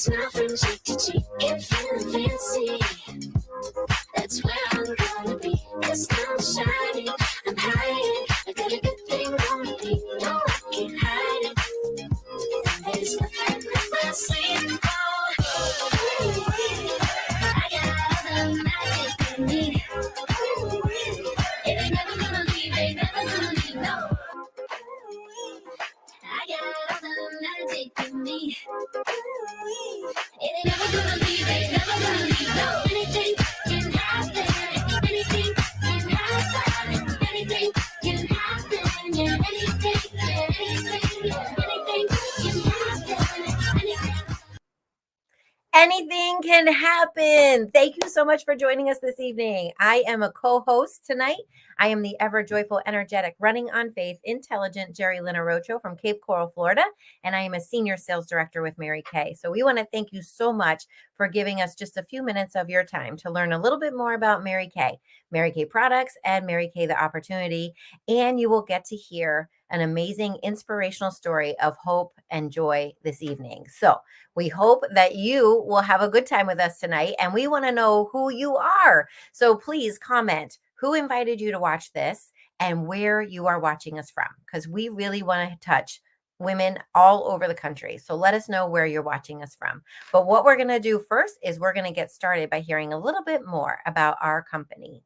smile from cheek to cheek. Get feeling fancy. That's where I'm gonna be. 'Cause I'm shining, I'm hiding. I got a good thing on me. No, I can't hide it. And there's nothing in my sleep. I got all the magic in me. It ain't never gonna leave, ain't never gonna leave, no. I got all the magic in me. It ain't never gonna leave, ain't never gonna leave, no. Anything can happen, anything can happen, anything can happen, yeah, anything, yeah, anything, yeah, anything can happen, anything. Anything can happen. Thank you so much for joining us this evening. I am a co-host tonight. I am the ever joyful, energetic, running on faith, intelligent Jerry Lynn Arocho from Cape Coral, Florida, and I am a senior sales director with Mary Kay. So we want to thank you so much for giving us just a few minutes of your time to learn a little bit more about Mary Kay products, and Mary Kay the opportunity, and you will get to hear an amazing inspirational story of hope and joy this evening. So we hope that you will have a good time with us tonight, and we want to know who you are. So please comment who invited you to watch this and where you are watching us from, because we really want to touch women all over the country. So let us know where you're watching us from. But what we're going to do first is we're going to get started by hearing a little bit more about our company.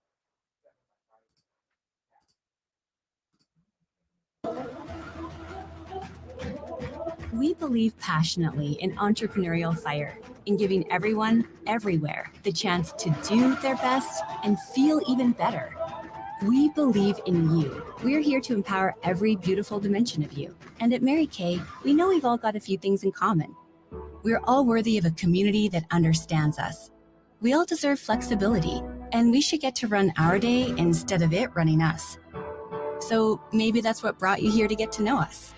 We believe passionately in entrepreneurial fire, in giving everyone, everywhere, the chance to do their best and feel even better. We believe in you. We're here to empower every beautiful dimension of you. And at Mary Kay, we know we've all got a few things in common. We're all worthy of a community that understands us. We all deserve flexibility, and we should get to run our day instead of it running us. So maybe that's what brought you here to get to know us.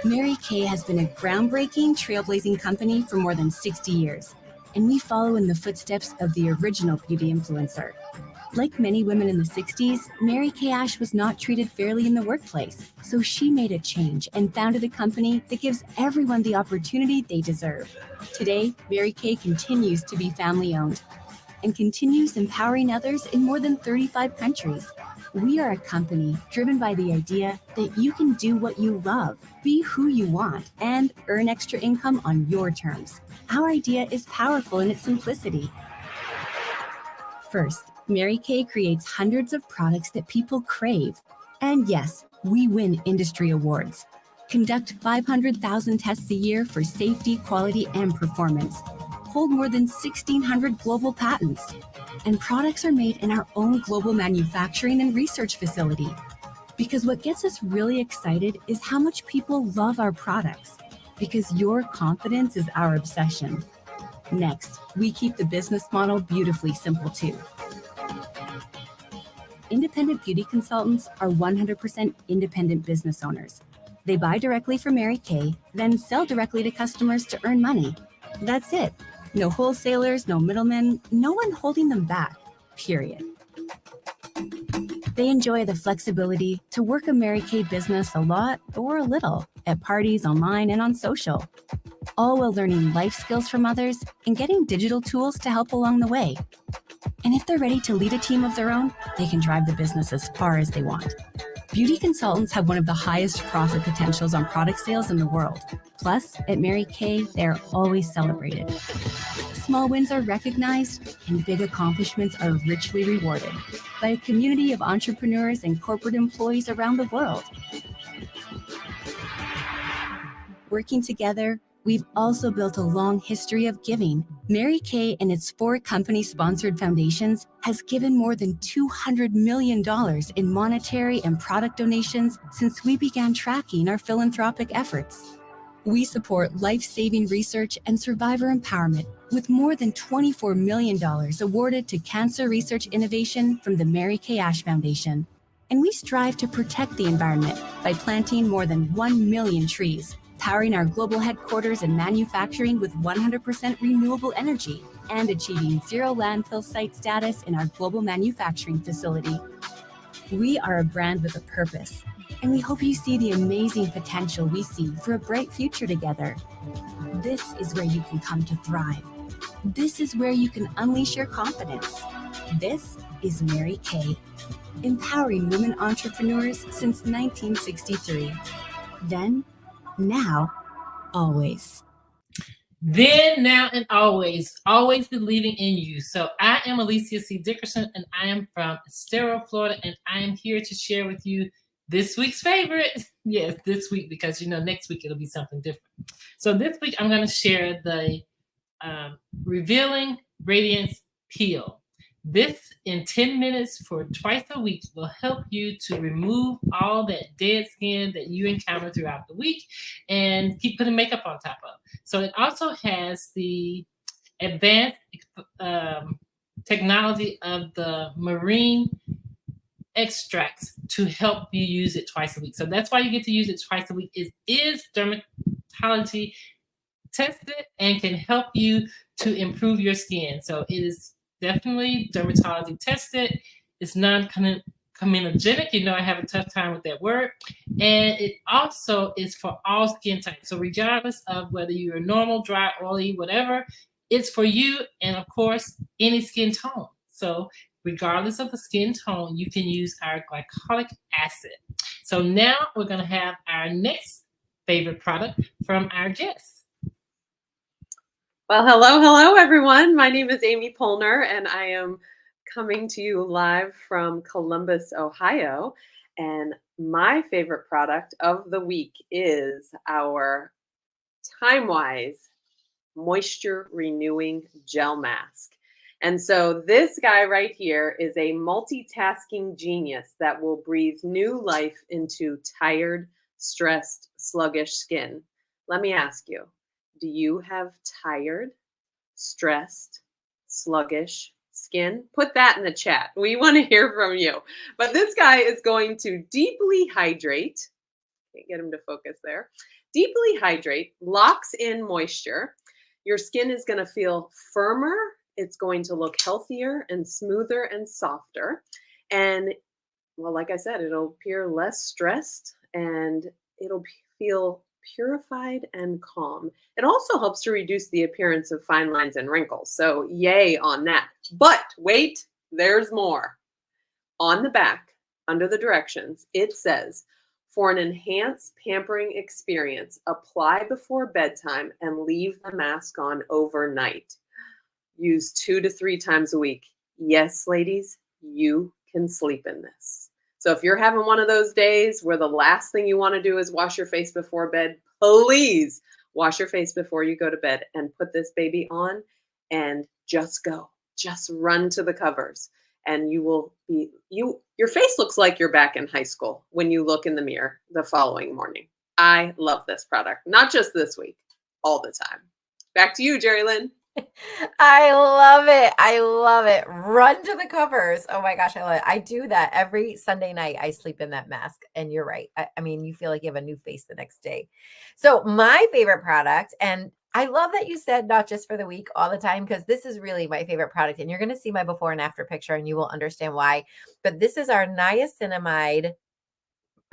Mary Kay has been a groundbreaking, trailblazing company for more than 60 years, and we follow in the footsteps of the original beauty influencer. Like many women in the 60s, Mary Kay Ash was not treated fairly in the workplace, so she made a change and founded a company that gives everyone the opportunity they deserve. Today, Mary Kay continues to be family-owned and continues empowering others in more than 35 countries. We are a company driven by the idea that you can do what you love, be who you want, and earn extra income on your terms. Our idea is powerful in its simplicity. First, Mary Kay creates hundreds of products that people crave. And yes, we win industry awards. Conduct 500,000 tests a year for safety, quality, and performance. Hold more than 1,600 global patents. And products are made in our own global manufacturing and research facility. Because what gets us really excited is how much people love our products. Because your confidence is our obsession. Next, we keep the business model beautifully simple too. Independent beauty consultants are 100% independent business owners. They buy directly from Mary Kay, then sell directly to customers to earn money. That's it. No wholesalers, no middlemen, no one holding them back, period. They enjoy the flexibility to work a Mary Kay business a lot or a little at parties, online, and on social, all while learning life skills from others and getting digital tools to help along the way. And if they're ready to lead a team of their own, they can drive the business as far as they want. Beauty consultants have one of the highest profit potentials on product sales in the world. Plus, at Mary Kay, they're always celebrated. Small wins are recognized, and big accomplishments are richly rewarded by a community of entrepreneurs and corporate employees around the world. Working together, we've also built a long history of giving. Mary Kay and its 4 company-sponsored foundations has given more than $200 million in monetary and product donations since we began tracking our philanthropic efforts. We support life-saving research and survivor empowerment with more than $24 million awarded to cancer research innovation from the Mary Kay Ash Foundation. And we strive to protect the environment by planting more than 1 million trees, powering our global headquarters and manufacturing with 100% renewable energy, and achieving zero landfill site status in our global manufacturing facility. We are a brand with a purpose, and we hope you see the amazing potential we see for a bright future together. This is where you can come to thrive. This is where you can unleash your confidence. This is Mary Kay, empowering women entrepreneurs since 1963. Then, now, always. Then, now, and always believing in you. So I am Alicia C. Dickerson, and I am from Estero, Florida, and I am here to share with you this week's favorite. Yes, this week, because next week it'll be something different. So this week I'm going to share the Revealing Radiance Peel. This in 10 minutes for twice a week will help you to remove all that dead skin that you encounter throughout the week and keep putting makeup on top of. So it also has the advanced technology of the marine extracts to help you use it twice a week. So that's why you get to use it twice a week. It is dermatology tested and can help you to improve your skin. So it is definitely dermatology tested. It's non-comedogenic. I have a tough time with that word. And it also is for all skin types. So regardless of whether you're normal, dry, oily, whatever, it's for you. And of course, any skin tone. So regardless of the skin tone, you can use our glycolic acid. So now we're going to have our next favorite product from our guests. Well, hello, everyone. My name is Amy Pollner, and I am coming to you live from Columbus, Ohio. And my favorite product of the week is our Time-Wise Moisture Renewing Gel Mask. And so this guy right here is a multitasking genius that will breathe new life into tired, stressed, sluggish skin. Let me ask you, do you have tired, stressed, sluggish skin? Put that in the chat. We want to hear from you. But this guy is going to deeply hydrate. Can't get him to focus there. Deeply hydrate, locks in moisture. Your skin is going to feel firmer. It's going to look healthier and smoother and softer. And well, like I said, it'll appear less stressed and it'll feel purified and calm. It also helps to reduce the appearance of fine lines and wrinkles. So yay on that. But wait, there's more. On the back, under the directions, it says, for an enhanced pampering experience, apply before bedtime and leave the mask on overnight. Use 2 to 3 times a week. Yes, ladies, you can sleep in this. So if you're having one of those days where the last thing you want to do is wash your face before bed, please wash your face before you go to bed and put this baby on and just go. Just run to the covers and you will be, your face looks like you're back in high school when you look in the mirror the following morning. I love this product, not just this week, all the time. Back to you, Jerry Lynn. I love it. I love it. Run to the covers. Oh my gosh, I love it. I do that every Sunday night. I sleep in that mask. And you're right. I mean, you feel like you have a new face the next day. So my favorite product, and I love that you said not just for the week, all the time, because this is really my favorite product. And you're going to see my before and after picture and you will understand why. But this is our niacinamide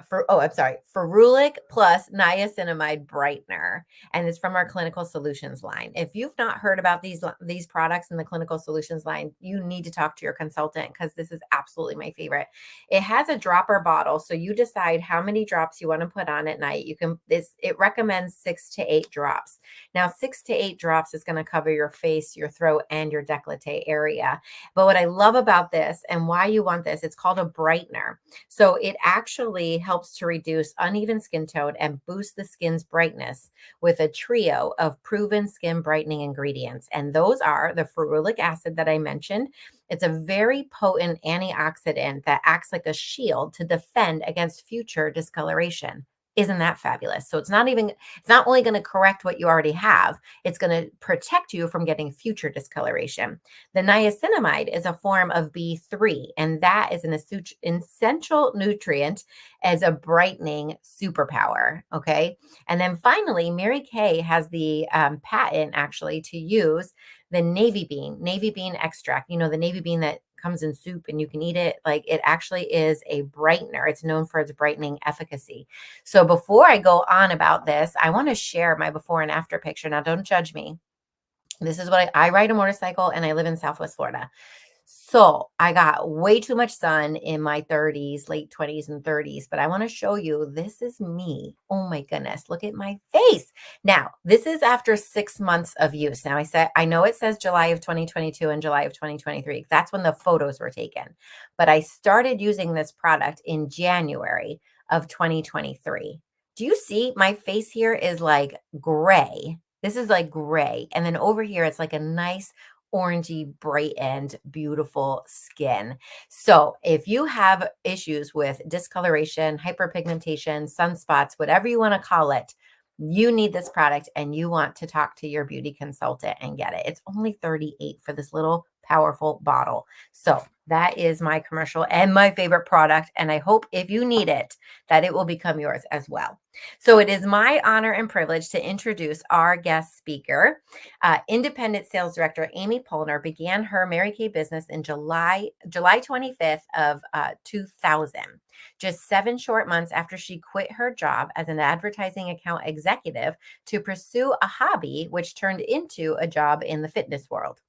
Ferulic plus niacinamide brightener, and it's from our Clinical Solutions line. If you've not heard about these products in the Clinical Solutions line, you need to talk to your consultant because this is absolutely my favorite. It has a dropper bottle, so you decide how many drops you want to put on at night. It recommends 6 to 8 drops. Now, 6 to 8 drops is going to cover your face, your throat, and your décolleté area. But what I love about this and why you want this, it's called a brightener. So it actually helps to reduce uneven skin tone and boost the skin's brightness with a trio of proven skin brightening ingredients. And those are the ferulic acid that I mentioned. It's a very potent antioxidant that acts like a shield to defend against future discoloration. Isn't that fabulous? So it's not only going to correct what you already have, it's going to protect you from getting future discoloration. The niacinamide is a form of B3, and that is an essential nutrient as a brightening superpower. Okay. And then finally, Mary Kay has the patent actually to use the navy bean extract, the navy bean that comes in soup and you can eat it. Like, it actually is a brightener. It's known for its brightening efficacy. So before I go on about this, I want to share my before and after picture. Now, don't judge me. This is what I ride a motorcycle and I live in Southwest Florida. So I got way too much sun in my 30s, late 20s and 30s, but I want to show you, this is me. Oh my goodness, look at my face. Now, this is after 6 months of use. Now, I know it says July of 2022 and July of 2023. That's when the photos were taken. But I started using this product in January of 2023. Do you see my face here is like gray? This is like gray. And then over here, it's like a nice orangey, brightened, beautiful skin. So if you have issues with discoloration, hyperpigmentation, sunspots, whatever you want to call it, you need this product and you want to talk to your beauty consultant and get it. It's only $38 for this little powerful bottle. So that is my commercial and my favorite product. And I hope if you need it, that it will become yours as well. So it is my honor and privilege to introduce our guest speaker. Independent sales director Amy Pollner began her Mary Kay business in July 25th of 2000, just 7 short months after she quit her job as an advertising account executive to pursue a hobby, which turned into a job in the fitness world.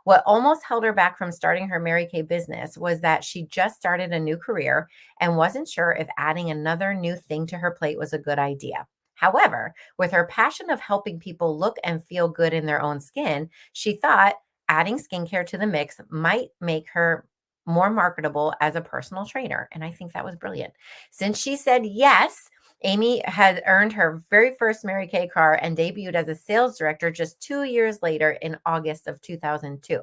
What almost held her back from starting her Mary Kay business was that she just started a new career and wasn't sure if adding another new thing to her plate was a good idea. However, with her passion of helping people look and feel good in their own skin, she thought adding skincare to the mix might make her more marketable as a personal trainer. And I think that was brilliant. Since she said yes, Amy had earned her very first Mary Kay car and debuted as a sales director just 2 years later in August of 2002.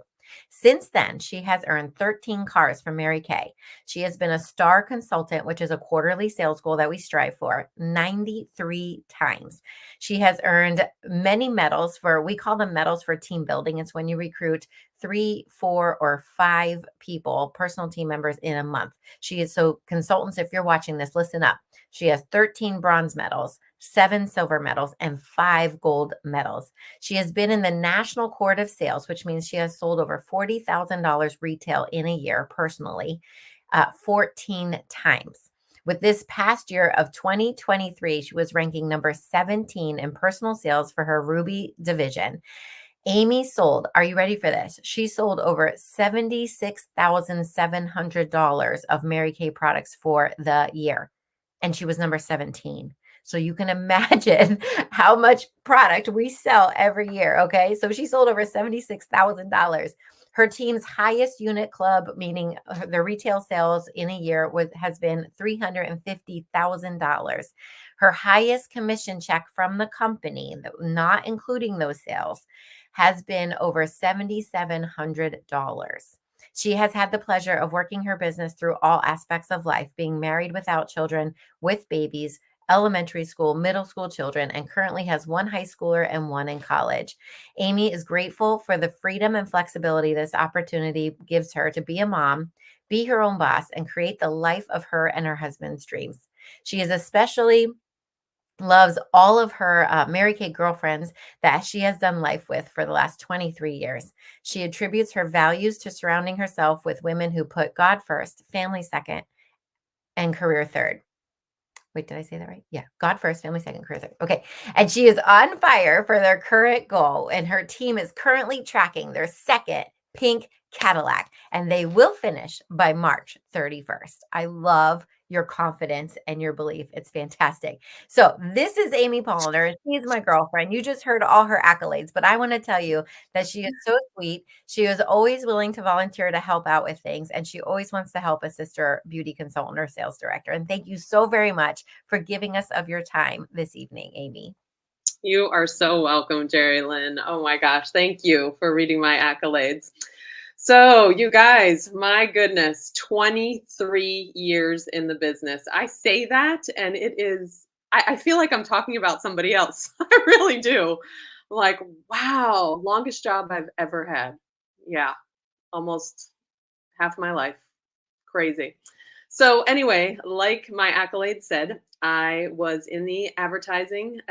Since then, she has earned 13 cars from Mary Kay. She has been a star consultant, which is a quarterly sales goal that we strive for, 93 times. She has earned many medals we call them medals for team building. It's when you recruit 3, 4, or 5 people, personal team members in a month. So consultants, if you're watching this, listen up. She has 13 bronze medals, 7 silver medals, and 5 gold medals. She has been in the National Court of Sales, which means she has sold over $40,000 retail in a year personally, 14 times. With this past year of 2023, she was ranking number 17 in personal sales for her Ruby division. Amy sold, are you ready for this? She sold over $76,700 of Mary Kay products for the year, and she was number 17. So you can imagine how much product we sell every year, okay? So she sold over $76,000. Her team's highest unit club, meaning the retail sales in a year, has been $350,000. Her highest commission check from the company, not including those sales, has been over $7,700. She has had the pleasure of working her business through all aspects of life, being married without children, with babies, elementary school, middle school children, and currently has 1 high schooler and 1 in college. Amy is grateful for the freedom and flexibility this opportunity gives her to be a mom, be her own boss, and create the life of her and her husband's dreams. She is especially loves all of her Mary Kay girlfriends that she has done life with for the last 23 years. She attributes her values to surrounding herself with women who put God first, family second, and career third. Wait, did I say that right? Yeah. God first, family second, career third. Okay. And she is on fire for their current goal. And her team is currently tracking their second pink Cadillac. And they will finish by March 31st. I love your confidence and your belief. It's fantastic. So this is Amy Pollner. She's my girlfriend. You just heard all her accolades, but I want to tell you that she is so sweet. She is always willing to volunteer to help out with things, and she always wants to help assist her beauty consultant or sales director. And thank you so very much for giving us of your time this evening, Amy. You are so welcome, Jerry Lynn. Oh my gosh, thank you for reading my accolades. So, you guys, my goodness, 23 years in the business. I say that, and it is, I feel like I'm talking about somebody else. I really do. Like, wow, longest job I've ever had. Yeah, almost half my life. Crazy. So, anyway, like my accolade said, I was in the advertising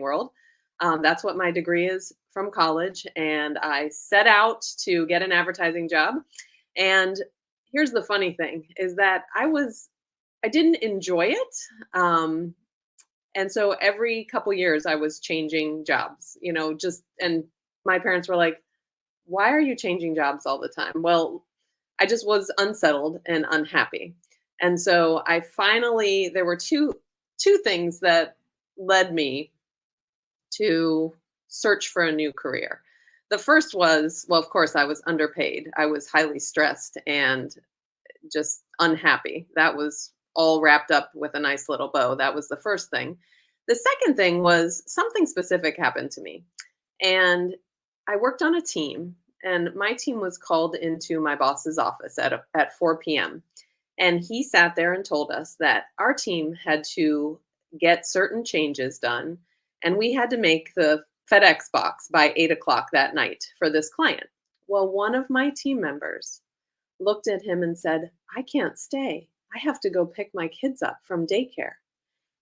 world. That's what my degree is from college and I set out to get an advertising job. And here's the funny thing is that I didn't enjoy it. And so every couple years I was changing jobs, and my parents were like, why are you changing jobs all the time? Well, I just was unsettled and unhappy. And so there were two things that led me to search for a new career. The first was, well, of course, I was underpaid. I was highly stressed and just unhappy. That was all wrapped up with a nice little bow. That was the first thing. The second thing was something specific happened to me. And I worked on a team, and my team was called into my boss's office at 4 p.m. And he sat there and told us that our team had to get certain changes done, and we had to make the FedEx box by 8 o'clock that night for this client. Well, one of my team members looked at him and said, I can't stay. I have to go pick my kids up from daycare.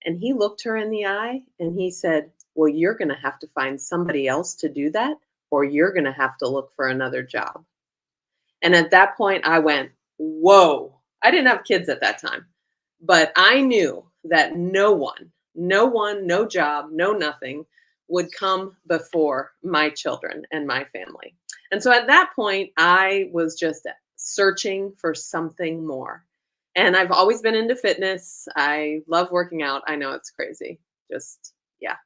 And he looked her in the eye and he said, well, you're going to have to find somebody else to do that, or you're going to have to look for another job. And at that point, I went, whoa. I didn't have kids at that time, but I knew that no job, no nothing would come before my children and my family. And so at that point, I was just searching for something more. And I've always been into fitness. I love working out. I know it's crazy. Yeah.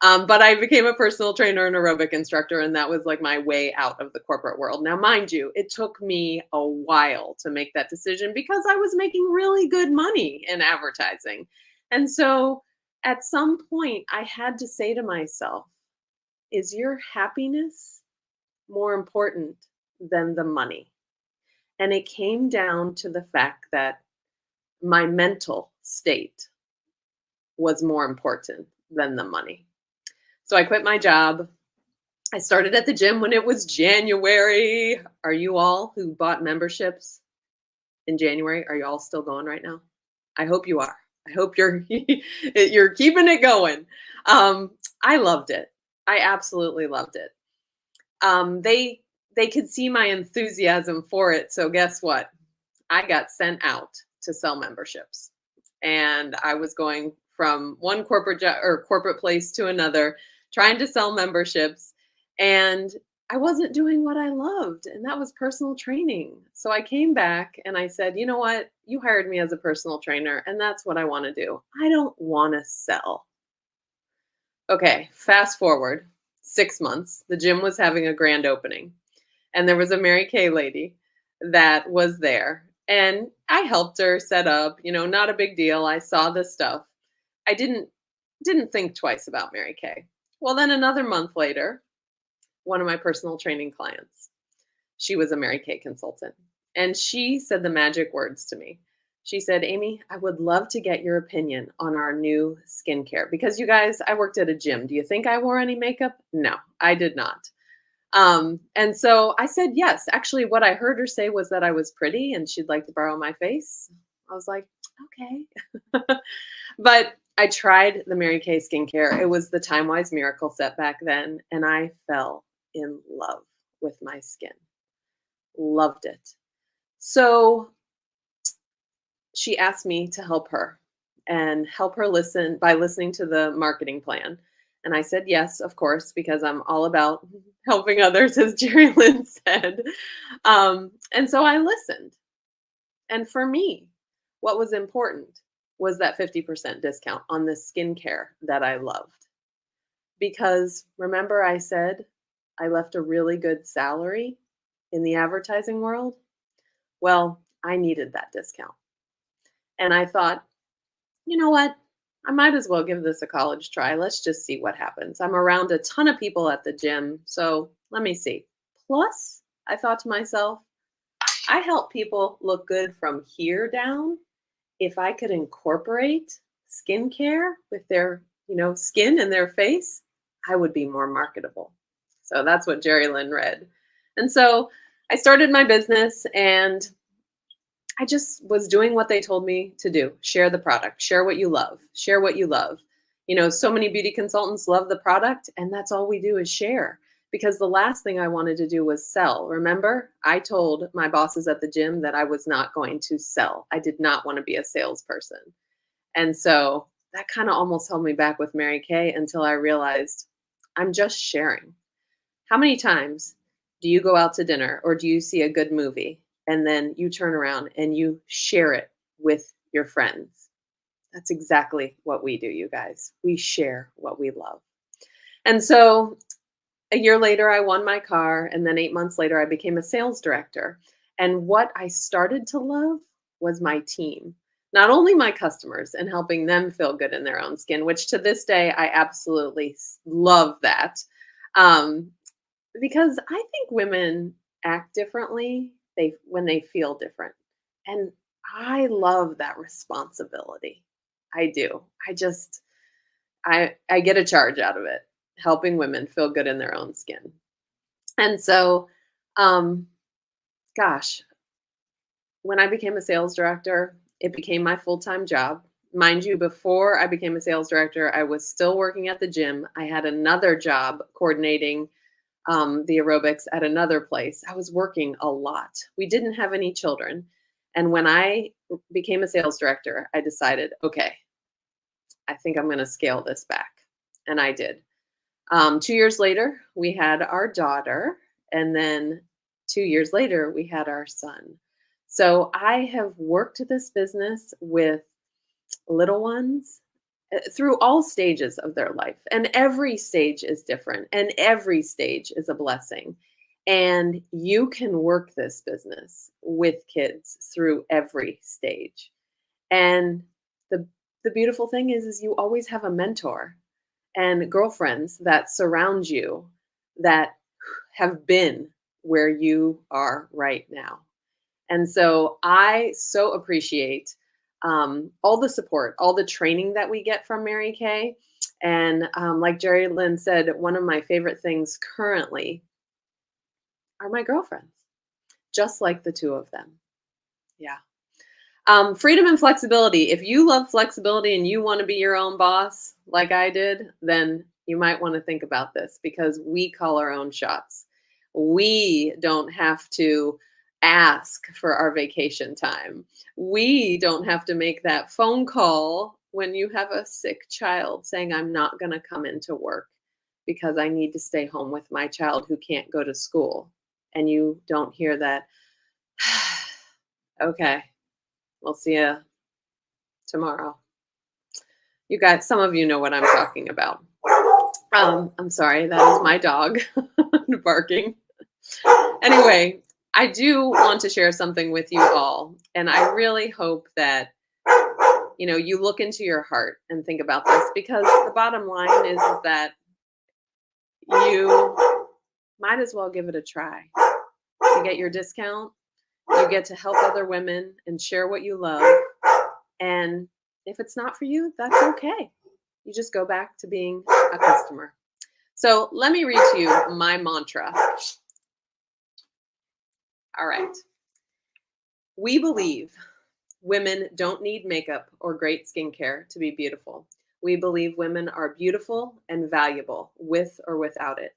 But I became a personal trainer and aerobic instructor, and that was like my way out of the corporate world. Now, mind you, it took me a while to make that decision because I was making really good money in advertising. And so at some point, I had to say to myself, is your happiness more important than the money? And it came down to the fact that my mental state was more important than the money. So I quit my job. I started at the gym when it was January. Are you all who bought memberships in January, are you all still going right now? I hope you are. I hope you're keeping it going. I loved it. I absolutely loved it. They could see my enthusiasm for it. So guess what? I got sent out to sell memberships, and I was going from one corporate job or corporate place to another, trying to sell memberships, and I wasn't doing what I loved, and that was personal training. So I came back and I said, you know what? You hired me as a personal trainer, and that's what I want to do. I don't want to sell. Okay, fast forward 6 months. The gym was having a grand opening, and there was a Mary Kay lady that was there, and I helped her set up, not a big deal. I saw this stuff. I didn't think twice about Mary Kay. Well, then another month later, one of my personal training clients, she was a Mary Kay consultant, and she said the magic words to me. She said, Amy, I would love to get your opinion on our new skincare, because you guys, I worked at a gym. Do you think I wore any makeup? No, I did not. And so I said, yes. Actually, what I heard her say was that I was pretty and she'd like to borrow my face. I was like, okay. But I tried the Mary Kay skincare. It was the Time Wise Miracle set back then, and I fell in love with my skin. Loved it. So she asked me to help her and help her listening to the marketing plan. And I said, yes, of course, because I'm all about helping others, as Jerry Lynn said. And so I listened. And for me, what was important was that 50% discount on the skincare that I loved. Because remember I said I left a really good salary in the advertising world? Well, I needed that discount. And I thought, you know what? I might as well give this a college try. Let's just see what happens. I'm around a ton of people at the gym, so let me see. Plus, I thought to myself, I help people look good from here down. If I could incorporate skincare with their, skin and their face, I would be more marketable. So that's what Jerry Lynn read. And so I started my business, and I just was doing what they told me to do. Share the product, share what you love, share what you love. So many beauty consultants love the product, and that's all we do is share. because the last thing I wanted to do was sell. Remember, I told my bosses at the gym that I was not going to sell. I did not want to be a salesperson. And so that kind of almost held me back with Mary Kay until I realized I'm just sharing. How many times do you go out to dinner or do you see a good movie and then you turn around and you share it with your friends? That's exactly what we do, you guys. We share what we love. And so a year later, I won my car. And then 8 months later, I became a sales director. And what I started to love was my team, not only my customers and helping them feel good in their own skin, which to this day, I absolutely love that. Um, because I think women act differently when they feel different. And I love that responsibility. I do. I get a charge out of it, helping women feel good in their own skin. And so, um, gosh, when I became a sales director, it became my full-time job. Mind you, before I became a sales director, I was still working at the gym. I had another job coordinating the aerobics at another place. I was working a lot. We didn't have any children. And when I became a sales director, I decided, okay, I think I'm going to scale this back. And I did. 2 years later, we had our daughter. And then 2 years later, we had our son. So I have worked this business with little ones through all stages of their life. And every stage is different. And every stage is a blessing. And you can work this business with kids through every stage. And the beautiful thing is you always have a mentor and girlfriends that surround you that have been where you are right now. And so I so appreciate all the support, all the training that we get from Mary Kay. And like Jerry Lynn said, one of my favorite things currently are my girlfriends, just like the two of them. Yeah. Freedom and flexibility. If you love flexibility and you want to be your own boss, like I did, then you might want to think about this because we call our own shots. We don't have to ask for our vacation time. We don't have to make that phone call when you have a sick child saying, I'm not going to come into work because I need to stay home with my child who can't go to school. And you don't hear that, okay. We'll see you tomorrow. You guys, some of you know what I'm talking about. I'm sorry, that is my dog barking. Anyway, I do want to share something with you all, and I really hope that you look into your heart and think about this because the bottom line is that you might as well give it a try. You get your discount. You get to help other women and share what you love. And if it's not for you, that's okay. You just go back to being a customer. So let me read to you my mantra. All right. We believe women don't need makeup or great skincare to be beautiful. We believe women are beautiful and valuable with or without it.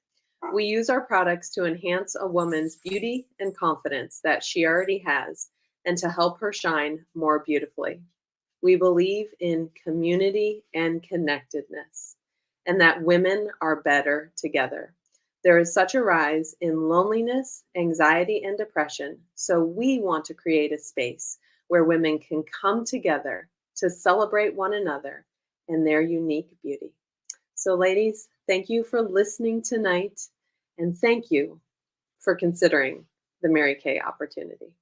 We use our products to enhance a woman's beauty and confidence that she already has and to help her shine more beautifully. We believe in community and connectedness and that women are better together. There is such a rise in loneliness, anxiety, and depression, so we want to create a space where women can come together to celebrate one another and their unique beauty. So ladies, thank you for listening tonight, and thank you for considering the Mary Kay opportunity.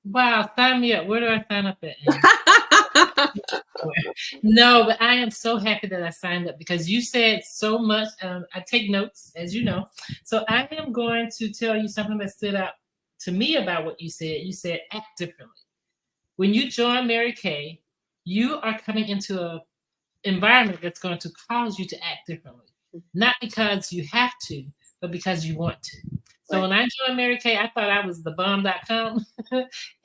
Wow, sign me up. Where do I sign up at? No, but I am so happy that I signed up because you said so much. I take notes, as you know. So I am going to tell you something that stood out to me about what you said. You said act differently. When you join Mary Kay, you are coming into an environment that's going to cause you to act differently. Not because you have to, but because you want to. So when I joined Mary Kay, I thought I was the bomb.com.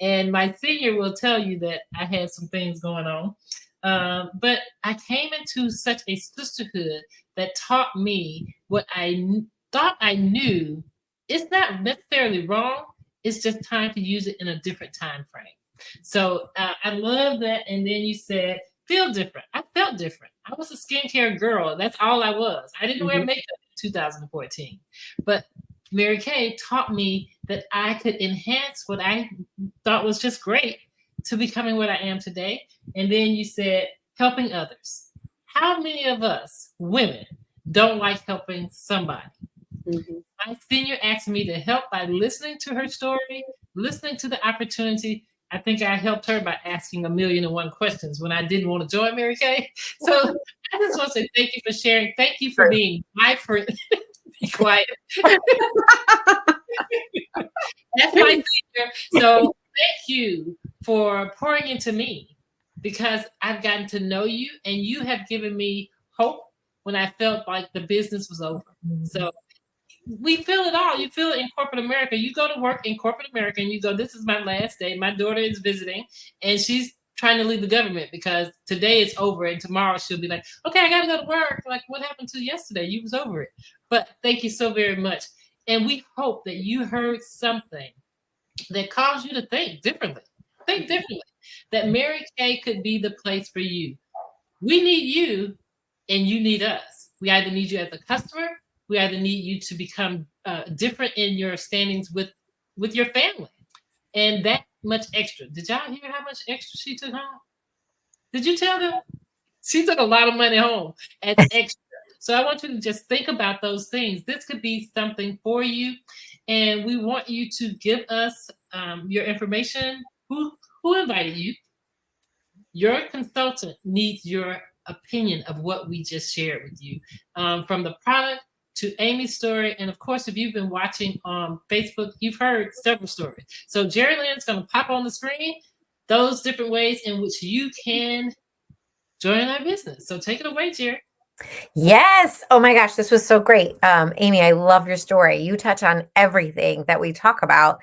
And my senior will tell you that I had some things going on. But I came into such a sisterhood that taught me what I thought I knew, it's not necessarily wrong. It's just time to use it in a different time frame. So I love that. And then you said, feel different. I felt different. I was a skincare girl. That's all I was. I didn't wear makeup in 2014. But Mary Kay taught me that I could enhance what I thought was just great to becoming what I am today. And then you said, helping others. How many of us women don't like helping somebody? My senior asked me to help by listening to her story, listening to the opportunity. I think I helped her by asking 1,000,001 questions when I didn't want to join Mary Kay. So I just want to say thank you for sharing. Thank you for being my friend. Be quiet. That's my senior. So thank you for pouring into me, because I've gotten to know you and you have given me hope when I felt like the business was over. So we feel it all. You feel it in corporate America. You go to work in corporate America and you go, this is my last day. My daughter is visiting and she's trying to leave the government because today it's over and tomorrow she'll be like, okay, I got to go to work. Like, what happened to yesterday? You was over it. But thank you so very much. And we hope that you heard something that caused you to think differently. Think differently. That Mary Kay could be the place for you. We need you and you need us. We either need you as a customer. We either need you to become different in your standings with your family. And that much extra. Did y'all hear how much extra she took home? Did you tell them? She took a lot of money home as extra. So I want you to just think about those things. This could be something for you. And we want you to give us your information. Who invited you? Your consultant needs your opinion of what we just shared with you, from the product to Amy's story. And of course, if you've been watching on Facebook, you've heard several stories. So Jerry Lynn's going to pop on the screen those different ways in which you can join our business. So take it away, Jerry. Yes. Oh my gosh, this was so great. Amy, I love your story. You touch on everything that we talk about.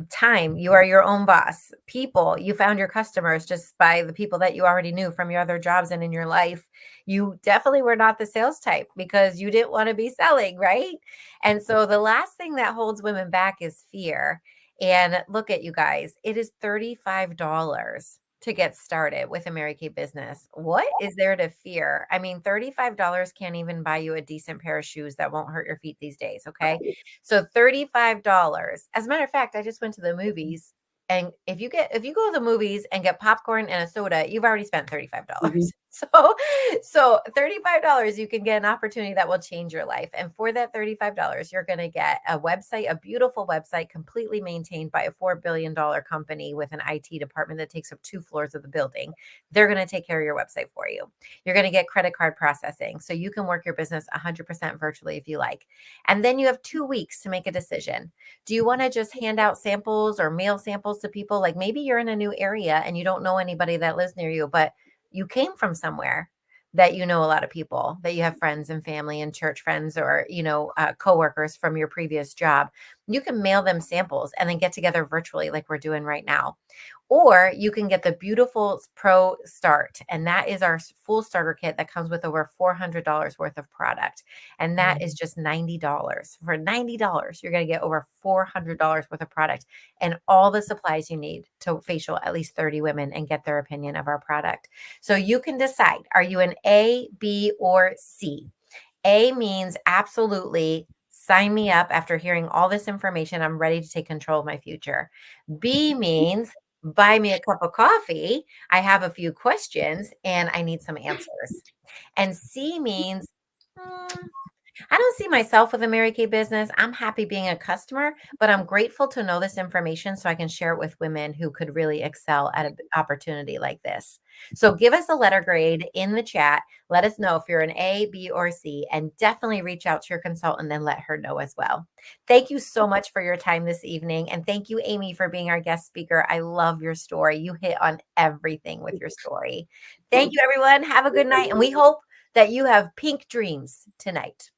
Time, you are your own boss. People, you found your customers just by the people that you already knew from your other jobs and in your life. You definitely were not the sales type because you didn't want to be selling, right? And so the last thing that holds women back is fear. And look at you guys, it is $35 to get started with a Mary Kay business. What is there to fear? I mean, $35 can't even buy you a decent pair of shoes that won't hurt your feet these days. Okay. So $35. As a matter of fact, I just went to the movies. And if you go to the movies and get popcorn and a soda, you've already spent $35. So $35, you can get an opportunity that will change your life. And for that $35, you're going to get a website, a beautiful website, completely maintained by a $4 billion company with an IT department that takes up 2 floors of the building. They're going to take care of your website for you. You're going to get credit card processing, so you can work your business 100% virtually if you like. And then you have 2 weeks to make a decision. Do you want to just hand out samples or mail samples to people? Like maybe you're in a new area and you don't know anybody that lives near you, but you came from somewhere that you know a lot of people, that you have friends and family and church friends or, coworkers from your previous job. You can mail them samples and then get together virtually like we're doing right now. Or you can get the beautiful Pro Start. And that is our full starter kit that comes with over $400 worth of product. And that is just $90. For $90, you're going to get over $400 worth of product and all the supplies you need to facial at least 30 women and get their opinion of our product. So you can decide, are you an A, B, or C? A means absolutely sign me up after hearing all this information. I'm ready to take control of my future. B means buy me a cup of coffee. I have a few questions and I need some answers. And C means, I don't see myself with a Mary Kay business. I'm happy being a customer, but I'm grateful to know this information so I can share it with women who could really excel at an opportunity like this. So give us a letter grade in the chat. Let us know if you're an A, B, or C, and definitely reach out to your consultant and let her know as well. Thank you so much for your time this evening. And thank you, Amy, for being our guest speaker. I love your story. You hit on everything with your story. Thank you, everyone. Have a good night. And we hope that you have pink dreams tonight.